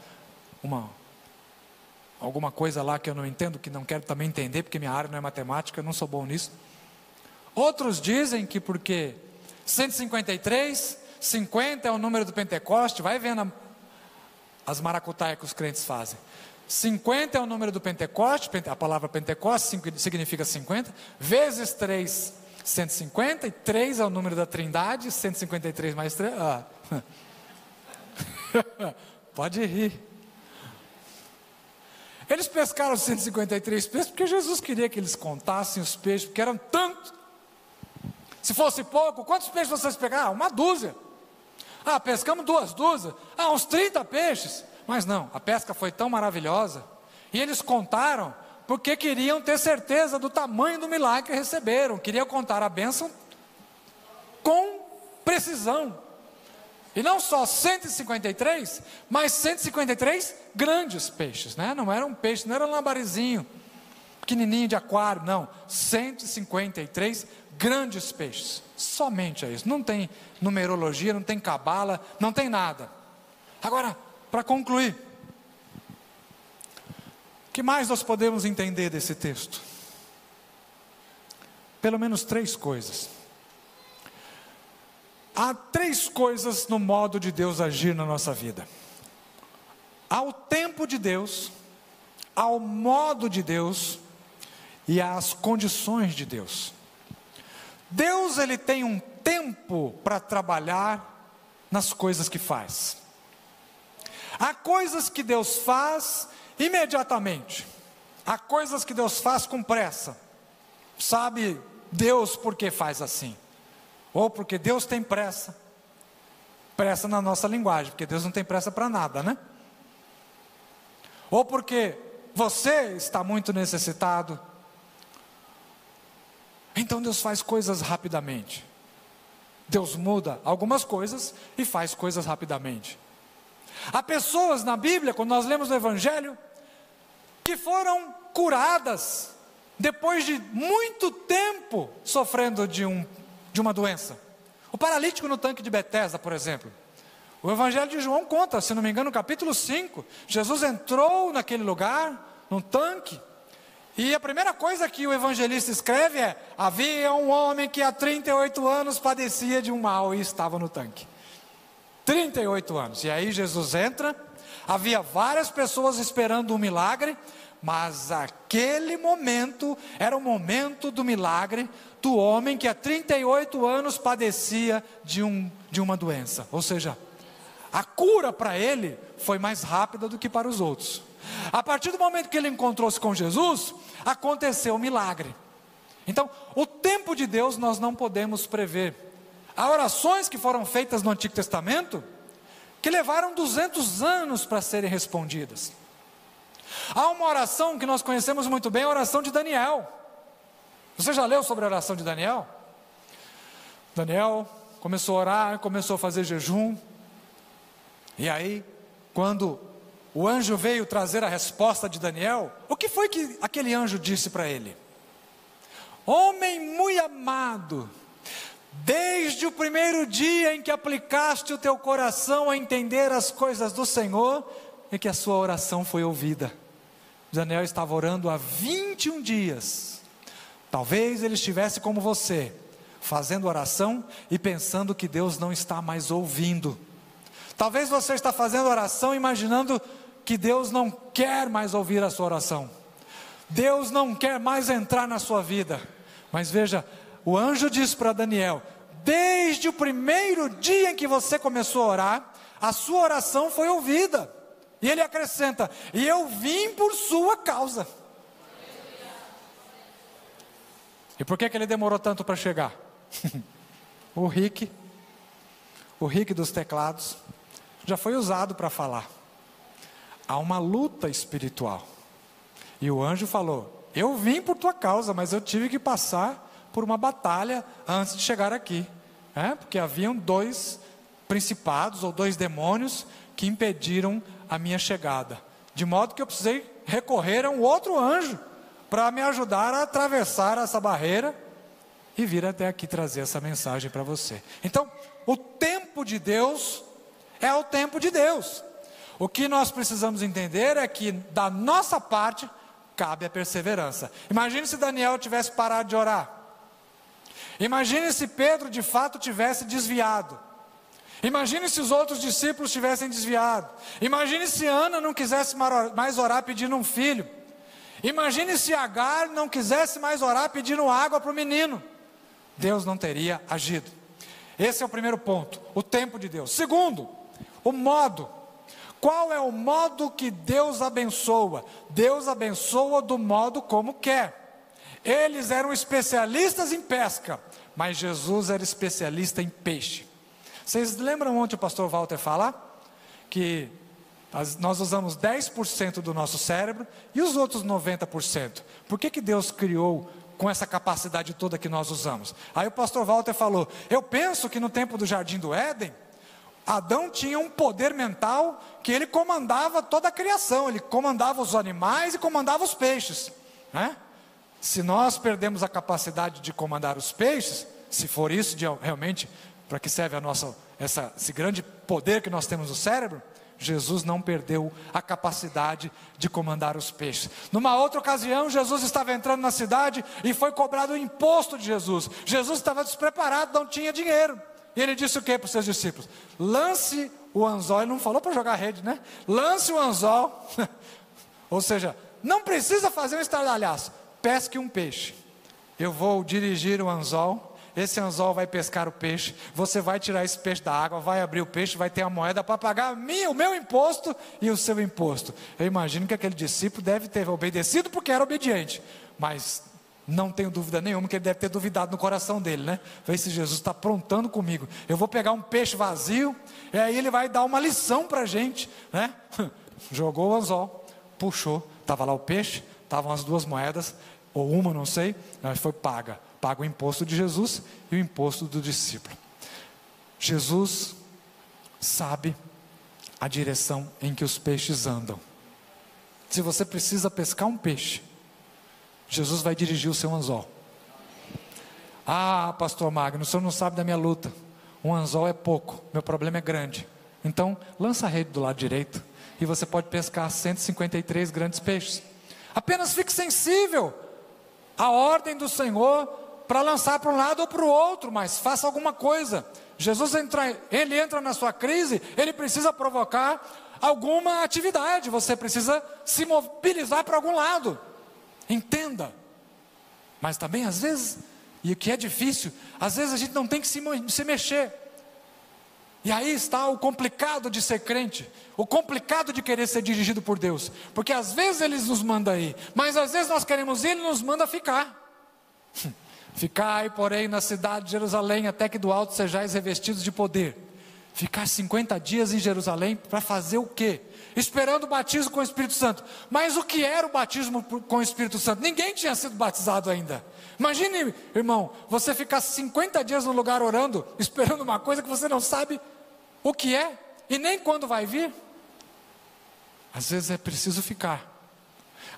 alguma coisa lá que eu não entendo, que não quero também entender, porque minha área não é matemática, eu não sou bom nisso. Outros dizem que porque 153... 50 é o número do Pentecoste, vai vendo as maracutaias que os crentes fazem. 50 é o número do Pentecoste, a palavra Pentecoste significa 50, vezes 3, 150, e 3 é o número da Trindade, 153 mais 3, pode rir. Eles pescaram 153 peixes porque Jesus queria que eles contassem os peixes, porque eram tantos. Se fosse pouco, quantos peixes vocês pegaram? Uma dúzia. Pescamos 2 dúzias. Uns 30 peixes. Mas não, a pesca foi tão maravilhosa. E eles contaram porque queriam ter certeza do tamanho do milagre que receberam. Queriam contar a bênção com precisão. E não só 153, mas 153 grandes peixes, né? Não era um peixe, não era um lambarizinho pequenininho de aquário, não. 153 grandes peixes. Somente é isso. Não tem numerologia, não tem cabala, não tem nada. Agora, para concluir, o que mais nós podemos entender desse texto? Pelo menos 3 coisas. Há 3 coisas no modo de Deus agir na nossa vida. Há o tempo de Deus, há o modo de Deus e há as condições de Deus. Deus, ele tem um tempo para trabalhar nas coisas que faz. Há coisas que Deus faz imediatamente. Há coisas que Deus faz com pressa. Sabe Deus por que faz assim? Ou porque Deus tem pressa. Pressa na nossa linguagem, porque Deus não tem pressa para nada, né? Ou porque você está muito necessitado. Então Deus faz coisas rapidamente. Deus muda algumas coisas e faz coisas rapidamente. Há pessoas na Bíblia, quando nós lemos o Evangelho, que foram curadas depois de muito tempo sofrendo de uma doença. O paralítico no tanque de Betesda, por exemplo. O Evangelho de João conta, se não me engano, no capítulo 5, Jesus entrou naquele lugar, num tanque, e a primeira coisa que o evangelista escreve é: havia um homem que há 38 anos padecia de um mal e estava no tanque. 38 anos. E aí Jesus entra, havia várias pessoas esperando um milagre, mas aquele momento era o momento do milagre do homem que há 38 anos padecia de uma doença. Ou seja, a cura para ele foi mais rápida do que para os outros. A partir do momento que ele encontrou-se com Jesus, aconteceu o milagre. Então, o tempo de Deus nós não podemos prever. Há orações que foram feitas no Antigo Testamento que levaram 200 anos para serem respondidas. Há uma oração que nós conhecemos muito bem, a oração de Daniel. Você já leu sobre a oração de Daniel? Daniel começou a orar, começou a fazer jejum. E aí, quando o anjo veio trazer a resposta de Daniel, o que foi que aquele anjo disse para ele? Homem muito amado, desde o primeiro dia em que aplicaste o teu coração a entender as coisas do Senhor, é que a sua oração foi ouvida. Daniel estava orando há 21 dias. Talvez ele estivesse como você, fazendo oração e pensando que Deus não está mais ouvindo. Talvez você está fazendo oração imaginando que Deus não quer mais ouvir a sua oração. Deus não quer mais entrar na sua vida. Mas veja, o anjo disse para Daniel: desde o primeiro dia em que você começou a orar, a sua oração foi ouvida. E ele acrescenta: e eu vim por sua causa. E por que ele demorou tanto para chegar? O Rick dos teclados, já foi usado para falar. Há uma luta espiritual. E o anjo falou: eu vim por tua causa, mas eu tive que passar por uma batalha antes de chegar aqui. Porque haviam 2 principados ou 2 demônios que impediram a minha chegada. De modo que eu precisei recorrer a um outro anjo para me ajudar a atravessar essa barreira e vir até aqui trazer essa mensagem para você. Então, o tempo de Deus é o tempo de Deus. O que nós precisamos entender é que da nossa parte cabe a perseverança. Imagine se Daniel tivesse parado de orar. Imagine se Pedro de fato tivesse desviado. Imagine se os outros discípulos tivessem desviado. Imagine se Ana não quisesse mais orar pedindo um filho. Imagine se Agar não quisesse mais orar pedindo água para o menino. Deus não teria agido. Esse é o primeiro ponto, o tempo de Deus. Segundo, o modo. Qual é o modo que Deus abençoa? Deus abençoa do modo como quer. Eles eram especialistas em pesca, mas Jesus era especialista em peixe. Vocês lembram ontem o pastor Walter falar? Que nós usamos 10% do nosso cérebro e os outros 90%. Por que Deus criou com essa capacidade toda que nós usamos? Aí o pastor Walter falou: eu penso que no tempo do Jardim do Éden, Adão tinha um poder mental que ele comandava toda a criação, ele comandava os animais e comandava os peixes, né? Se nós perdemos a capacidade de comandar os peixes, se for isso realmente para que serve esse grande poder que nós temos no cérebro, Jesus não perdeu a capacidade de comandar os peixes. Numa outra ocasião, Jesus estava entrando na cidade e foi cobrado o imposto de Jesus. Jesus estava despreparado, não tinha dinheiro. E ele disse o que para os seus discípulos? Lance o anzol. Ele não falou para jogar rede, né? Lance o anzol. Ou seja, não precisa fazer um estardalhaço. Pesque um peixe. Eu vou dirigir o anzol. Esse anzol vai pescar o peixe. Você vai tirar esse peixe da água, vai abrir o peixe, vai ter a moeda para pagar o meu imposto e o seu imposto. Eu imagino que aquele discípulo deve ter obedecido porque era obediente. Mas não tenho dúvida nenhuma que ele deve ter duvidado no coração dele, né? Vê se Jesus está aprontando comigo. Eu vou pegar um peixe vazio e aí ele vai dar uma lição para a gente, né? Jogou o anzol, puxou, estava lá o peixe, estavam as 2 moedas, ou uma, não sei, mas foi paga o imposto de Jesus e o imposto do discípulo. Jesus sabe a direção em que os peixes andam. Se você precisa pescar um peixe, Jesus vai dirigir o seu anzol. Ah, pastor Magno, o senhor não sabe da minha luta. Um anzol é pouco, meu problema é grande. Então, lança a rede do lado direito e você pode pescar 153 grandes peixes. Apenas fique sensível à ordem do Senhor para lançar para um lado ou para o outro, mas faça alguma coisa. Jesus entra na sua crise, ele precisa provocar alguma atividade, você precisa se mobilizar para algum lado. Entenda. Mas também às vezes, e o que é difícil, às vezes a gente não tem que se mexer. E aí está o complicado de ser crente, o complicado de querer ser dirigido por Deus, porque às vezes Ele nos manda ir, mas às vezes nós queremos ir, Ele nos manda ficar. Ficai, porém, na cidade de Jerusalém, até que do alto sejais revestidos de poder. Ficar 50 dias em Jerusalém para fazer o quê? Esperando o batismo com o Espírito Santo. Mas o que era o batismo com o Espírito Santo? Ninguém tinha sido batizado ainda. Imagine, irmão, você ficar 50 dias no lugar orando, esperando uma coisa que você não sabe o que é, e nem quando vai vir. Às vezes é preciso ficar,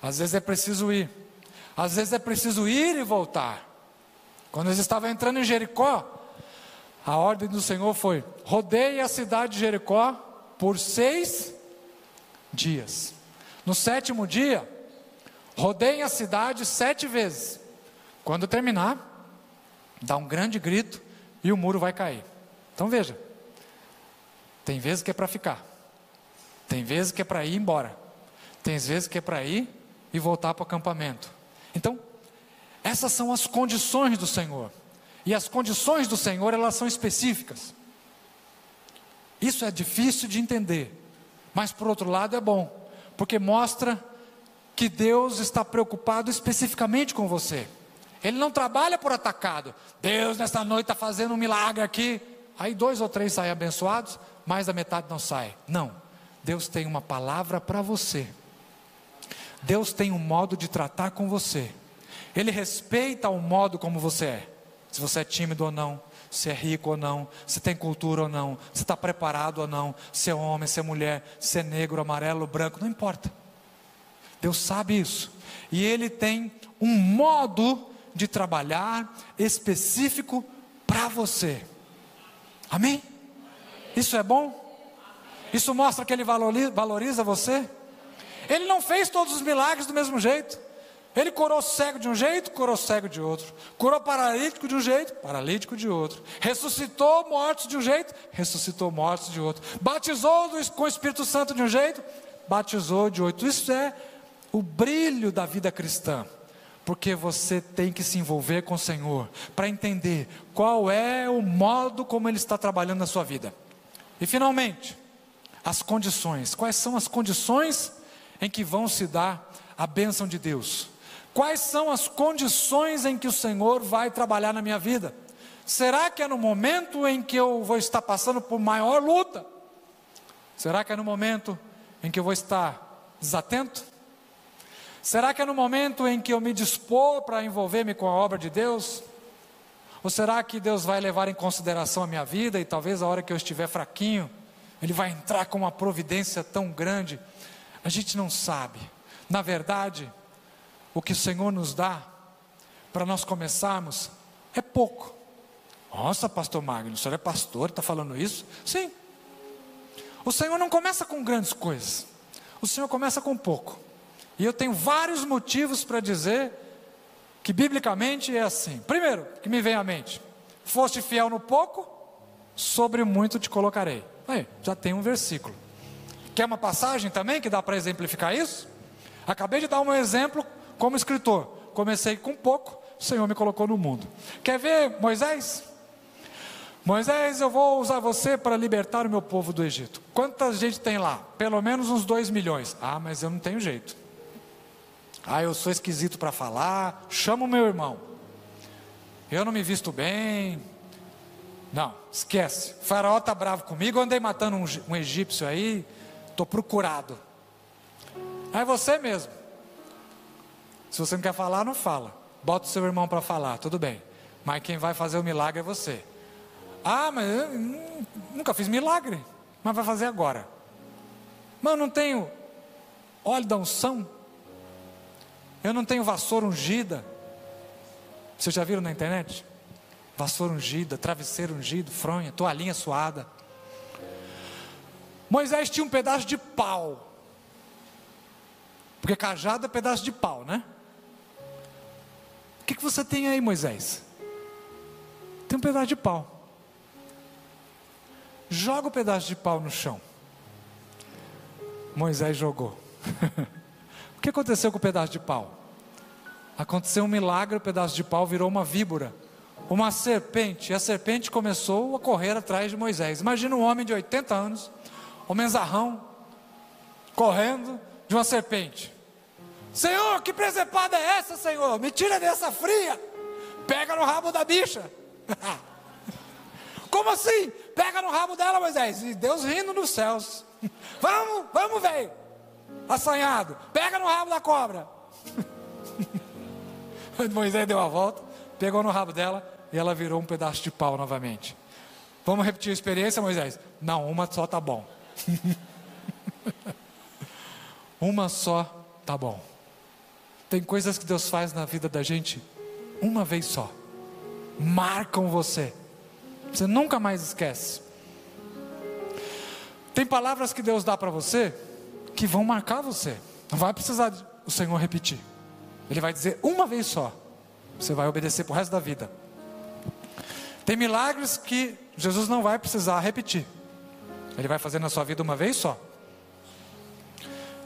às vezes é preciso ir, às vezes é preciso ir e voltar. Quando eles estavam entrando em Jericó, a ordem do Senhor foi: rodeie a cidade de Jericó por 6 dias. No 7º dia, rodeiem a cidade 7 vezes. Quando terminar, dá um grande grito e o muro vai cair. Então veja, tem vezes que é para ficar, tem vezes que é para ir embora, tem vezes que é para ir e voltar para o acampamento. Então, essas são as condições do Senhor. E as condições do Senhor, elas são específicas. Isso é difícil de entender, mas por outro lado é bom, porque mostra que Deus está preocupado especificamente com você. Ele não trabalha por atacado. Deus nesta noite está fazendo um milagre aqui, aí 2 ou 3 saem abençoados, mais da metade não sai. Não, Deus tem uma palavra para você. Deus tem um modo de tratar com você. Ele respeita o modo como você é. Se você é tímido ou não, se é rico ou não, se tem cultura ou não, se está preparado ou não, se é homem, se é mulher, se é negro, amarelo, branco, não importa. Deus sabe isso. E Ele tem um modo de trabalhar específico para você. Amém? Isso é bom? Isso mostra que Ele valoriza você? Ele não fez todos os milagres do mesmo jeito. Ele curou cego de um jeito, curou cego de outro. Curou paralítico de um jeito, paralítico de outro. Ressuscitou mortos de um jeito, ressuscitou mortos de outro. Batizou com o Espírito Santo de um jeito, batizou de outro. Isso é o brilho da vida cristã. Porque você tem que se envolver com o Senhor para entender qual é o modo como Ele está trabalhando na sua vida. E finalmente, as condições. Quais são as condições em que vão se dar a bênção de Deus? Quais são as condições em que o Senhor vai trabalhar na minha vida? Será que é no momento em que eu vou estar passando por maior luta? Será que é no momento em que eu vou estar desatento? Será que é no momento em que eu me dispor para envolver-me com a obra de Deus? Ou será que Deus vai levar em consideração a minha vida e talvez a hora que eu estiver fraquinho, Ele vai entrar com uma providência tão grande? A gente não sabe. Na verdade, o que o Senhor nos dá para nós começarmos é pouco. Nossa, pastor Magno, o senhor é pastor, está falando isso? Sim. O Senhor não começa com grandes coisas. O Senhor começa com pouco. E eu tenho vários motivos para dizer que biblicamente é assim. Primeiro, que me vem à mente: foste fiel no pouco, sobre muito te colocarei. Aí, já tem um versículo. Quer uma passagem também que dá para exemplificar isso? Acabei de dar um exemplo como escritor. Comecei com pouco, o Senhor me colocou no mundo. Quer ver Moisés? Moisés, eu vou usar você para libertar o meu povo do Egito. Quanta gente tem lá? Pelo menos uns 2 milhões. Ah, mas eu não tenho jeito. Ah, eu sou esquisito para falar. Chama o meu irmão. Eu não me visto bem. Não, esquece. O faraó está bravo comigo. Eu andei matando um egípcio aí. Estou procurado. Aí você mesmo. Se você não quer falar, não fala. Bota o seu irmão para falar, tudo bem. Mas quem vai fazer o milagre é você. Ah, mas eu nunca fiz milagre. Mas vai fazer agora. Mas eu não tenho óleo da unção. Eu não tenho vassoura ungida. Vocês já viram na internet? Vassoura ungida, travesseiro ungido, fronha, toalhinha suada. Moisés tinha um pedaço de pau. Porque cajado é pedaço de pau, né? O que você tem aí, Moisés? Tem um pedaço de pau. Joga o pedaço de pau no chão. Moisés jogou. O que aconteceu com o pedaço de pau? Aconteceu um milagre, o pedaço de pau virou uma víbora, uma serpente, e a serpente começou a correr atrás de Moisés. Imagina um homem de 80 anos, homenzarrão, correndo de uma serpente. Senhor, que presepada é essa, Senhor? Me tira dessa fria. Pega no rabo da bicha. Como assim? Pega no rabo dela, Moisés. E Deus rindo nos céus. Vamos, velho. Assanhado. Pega no rabo da cobra. Moisés deu a volta, pegou no rabo dela e ela virou um pedaço de pau novamente. Vamos repetir a experiência, Moisés? Não, uma só tá bom. Uma só tá bom. Tem coisas que Deus faz na vida da gente uma vez só. Marcam você. Você nunca mais esquece. Tem palavras que Deus dá para você que vão marcar você. Não vai precisar o Senhor repetir. Ele vai dizer uma vez só. Você vai obedecer pro resto da vida. Tem milagres que Jesus não vai precisar repetir. Ele vai fazer na sua vida uma vez só.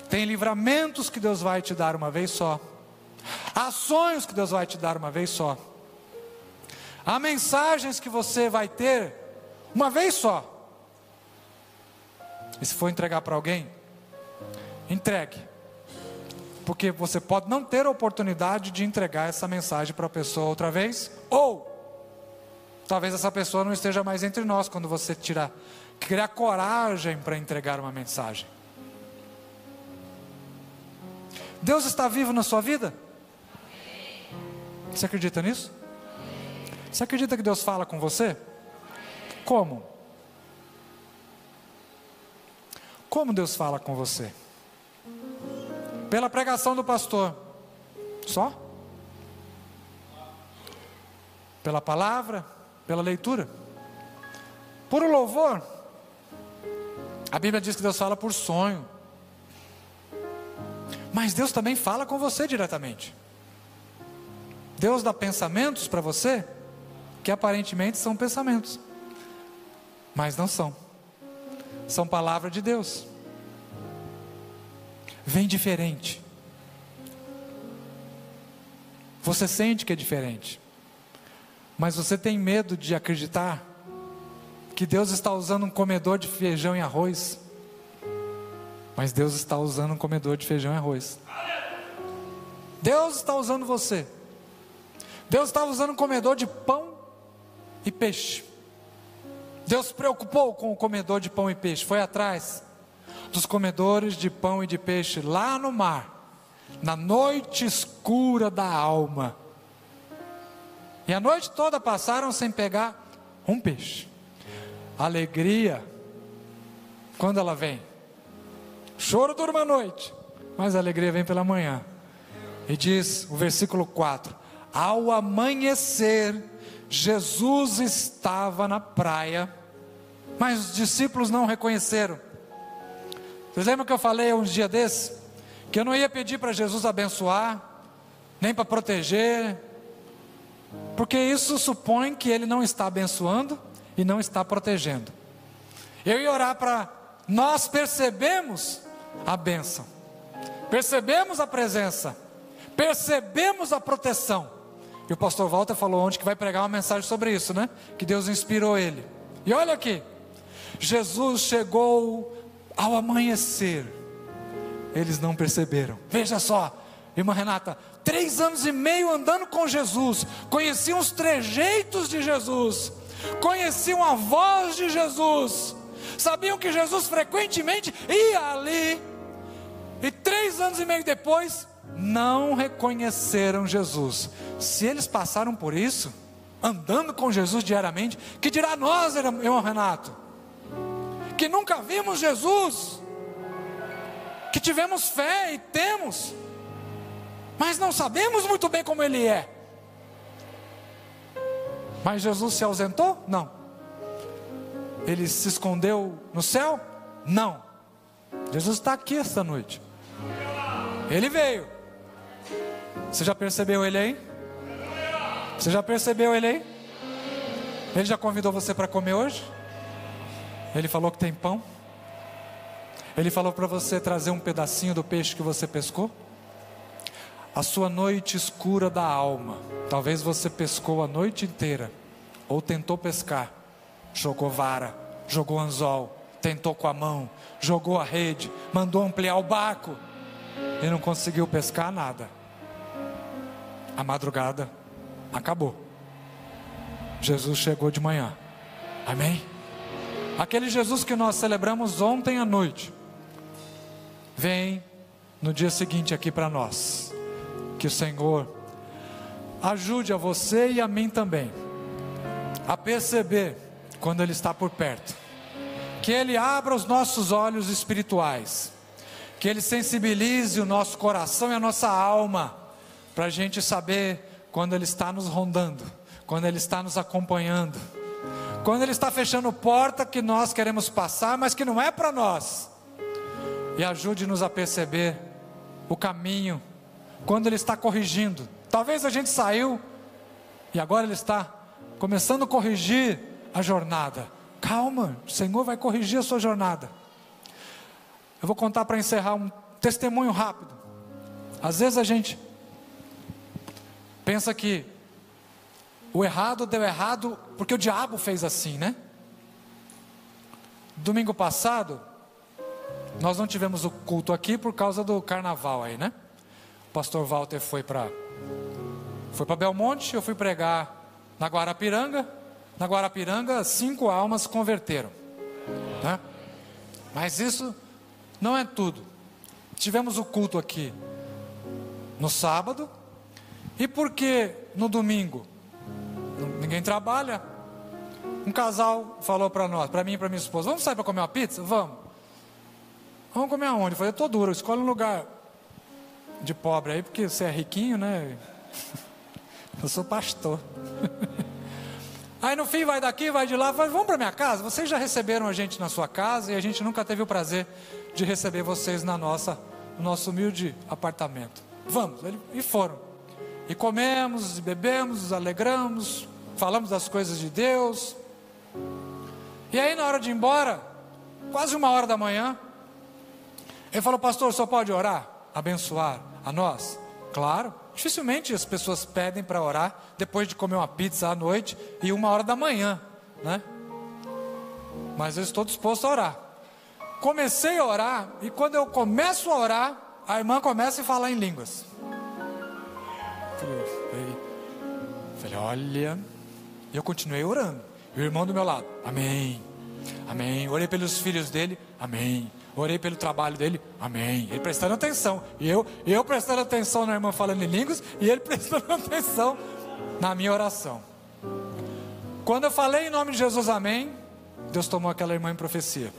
Tem livramentos que Deus vai te dar uma vez só. Há sonhos que Deus vai te dar uma vez só. Há mensagens que você vai ter uma vez só. E se for entregar para alguém, entregue. Porque você pode não ter a oportunidade de entregar essa mensagem para a pessoa outra vez. Ou talvez essa pessoa não esteja mais entre nós quando você criar coragem para entregar uma mensagem. Deus está vivo na sua vida? Você acredita nisso? Você acredita que Deus fala com você? Como? Como Deus fala com você? Pela pregação do pastor. Só? Pela palavra? Pela leitura? Por um louvor? A Bíblia diz que Deus fala por sonho. Mas Deus também fala com você diretamente. Deus dá pensamentos para você que aparentemente são pensamentos, mas não são. São palavra de Deus. Vem diferente. Você sente que é diferente, mas você tem medo de acreditar que Deus está usando um comedor de feijão e arroz. Mas Deus está usando um comedor de feijão e arroz. Deus está usando você. Deus está usando um comedor de pão e peixe. Deus se preocupou com o comedor de pão e peixe. Foi atrás dos comedores de pão e de peixe lá no mar, na noite escura da alma. E a noite toda passaram sem pegar um peixe. A alegria, quando ela vem? Choro dura uma noite, mas a alegria vem pela manhã. E diz o versículo 4: ao amanhecer, Jesus estava na praia, mas os discípulos não o reconheceram. Vocês lembram que eu falei um dia desse? Que eu não ia pedir para Jesus abençoar, nem para proteger, porque isso supõe que Ele não está abençoando e não está protegendo. Eu ia orar para nós percebemos a bênção, percebemos a presença, percebemos a proteção. E o pastor Walter falou ontem que vai pregar uma mensagem sobre isso, né? Que Deus inspirou ele. E olha aqui, Jesus chegou ao amanhecer, eles não perceberam. Veja só, irmã Renata, 3 anos e meio andando com Jesus, conheciam os trejeitos de Jesus, conheciam a voz de Jesus, sabiam que Jesus frequentemente ia ali, e 3 anos e meio depois, não reconheceram Jesus. Se eles passaram por isso, andando com Jesus diariamente, que dirá nós, irmão Renato, que nunca vimos Jesus, que tivemos fé e temos, mas não sabemos muito bem como Ele é. Mas Jesus se ausentou? Não. Ele se escondeu no céu? Não. Jesus está aqui esta noite. Ele veio. Você já percebeu Ele aí? Você já percebeu Ele aí? Ele já convidou você para comer hoje? Ele falou que tem pão? Ele falou para você trazer um pedacinho do peixe que você pescou? A sua noite escura da alma, talvez você pescou a noite inteira, ou tentou pescar, jogou vara, jogou anzol, tentou com a mão, jogou a rede, mandou ampliar o barco e não conseguiu pescar nada. A madrugada acabou. Jesus chegou de manhã. Amém? Aquele Jesus que nós celebramos ontem à noite, vem no dia seguinte aqui para nós. Que o Senhor ajude a você e a mim também a perceber quando Ele está por perto. Que Ele abra os nossos olhos espirituais, que Ele sensibilize o nosso coração e a nossa alma, para a gente saber quando Ele está nos rondando, quando Ele está nos acompanhando, quando Ele está fechando porta que nós queremos passar, mas que não é para nós. E ajude-nos a perceber o caminho, quando Ele está corrigindo. Talvez a gente saiu e agora Ele está começando a corrigir a jornada. Calma, o Senhor vai corrigir a sua jornada. Eu vou contar para encerrar um testemunho rápido. Às vezes a gente pensa que o errado deu errado porque o diabo fez assim, né? Domingo passado nós não tivemos o culto aqui por causa do carnaval aí, né? O pastor Walter foi para Belmonte, eu fui pregar na Guarapiranga. Na Guarapiranga 5 almas converteram, né? Mas isso não é tudo. Tivemos o culto aqui no sábado, e porque no domingo ninguém trabalha, um casal falou para nós, para mim e para minha esposa: vamos sair para comer uma pizza? Vamos comer aonde? Eu falei: eu estou duro, escolhe um lugar de pobre aí, porque você é riquinho, né? Eu sou pastor. Aí no fim vai daqui, vai de lá, fala: vamos para minha casa? Vocês já receberam a gente na sua casa e a gente nunca teve o prazer de receber vocês no nosso humilde apartamento. Vamos. E foram. E comemos, e bebemos, nos alegramos, falamos das coisas de Deus. E aí na hora de ir embora, quase 1h da manhã, ele falou: pastor, o senhor pode orar? Abençoar a nós? Claro. Dificilmente as pessoas pedem para orar depois de comer uma pizza à noite e 1h da manhã, né? Mas eu estou disposto a orar. Comecei a orar, e quando eu começo a orar, a irmã começa a falar em línguas. Falei: olha. E eu continuei orando. E o irmão do meu lado: amém, amém. Orei pelos filhos dele: amém. Orei pelo trabalho dele: amém. Ele prestando atenção. E eu prestando atenção na irmã falando em línguas, e ele prestando atenção na minha oração. Quando eu falei em nome de Jesus, amém, Deus tomou aquela irmã em profecia.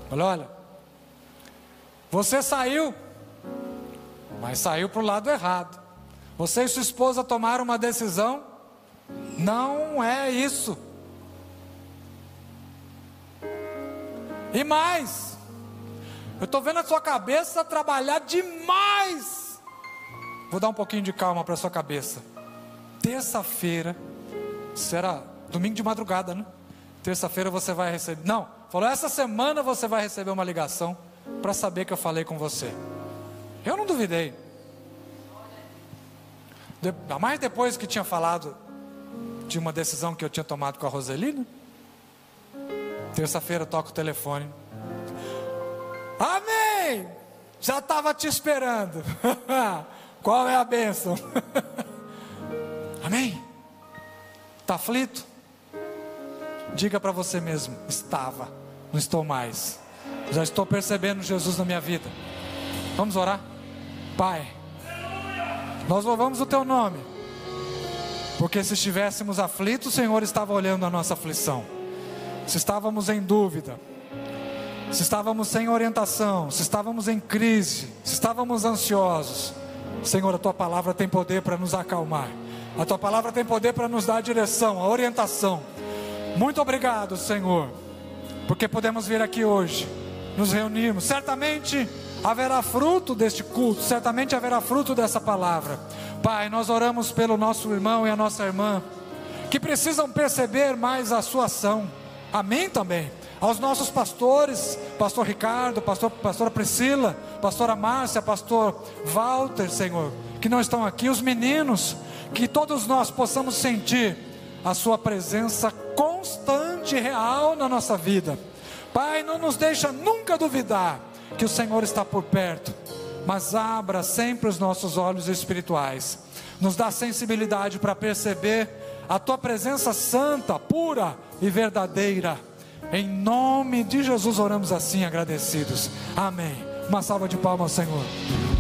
Falei: olha, você saiu, mas saiu para o lado errado. Você e sua esposa tomaram uma decisão. Não é isso. E mais, eu estou vendo a sua cabeça trabalhar demais. Vou dar um pouquinho de calma para a sua cabeça. Terça-feira, será domingo de madrugada, né? Terça-feira você vai receber. Não, falou: essa semana você vai receber uma ligação para saber que eu falei com você. Eu não duvidei. Mas depois que tinha falado de uma decisão que eu tinha tomado com a Roselina, terça-feira eu toco o telefone: amém, já estava te esperando. Qual é a bênção? Amém. Está aflito? Diga para você mesmo: estava, não estou mais. Já estou percebendo Jesus na minha vida. Vamos orar? Pai, nós louvamos o Teu nome, porque se estivéssemos aflitos, o Senhor estava olhando a nossa aflição. Se estávamos em dúvida, se estávamos sem orientação, se estávamos em crise, se estávamos ansiosos, Senhor, a Tua palavra tem poder para nos acalmar. A Tua palavra tem poder para nos dar a direção, a orientação. Muito obrigado, Senhor, porque podemos vir aqui hoje, nos reunirmos. Certamente haverá fruto deste culto, certamente haverá fruto dessa palavra. Pai, nós oramos pelo nosso irmão e a nossa irmã, que precisam perceber mais a sua ação. Amém também. Aos nossos pastores, pastor Ricardo, pastora Priscila, pastora Márcia, pastor Walter, Senhor, que não estão aqui, os meninos, que todos nós possamos sentir a sua presença constante e real na nossa vida. Pai, não nos deixa nunca duvidar que o Senhor está por perto, mas abra sempre os nossos olhos espirituais, nos dá sensibilidade para perceber a Tua presença santa, pura e verdadeira. Em nome de Jesus oramos assim, agradecidos. Amém. Uma salva de palmas ao Senhor.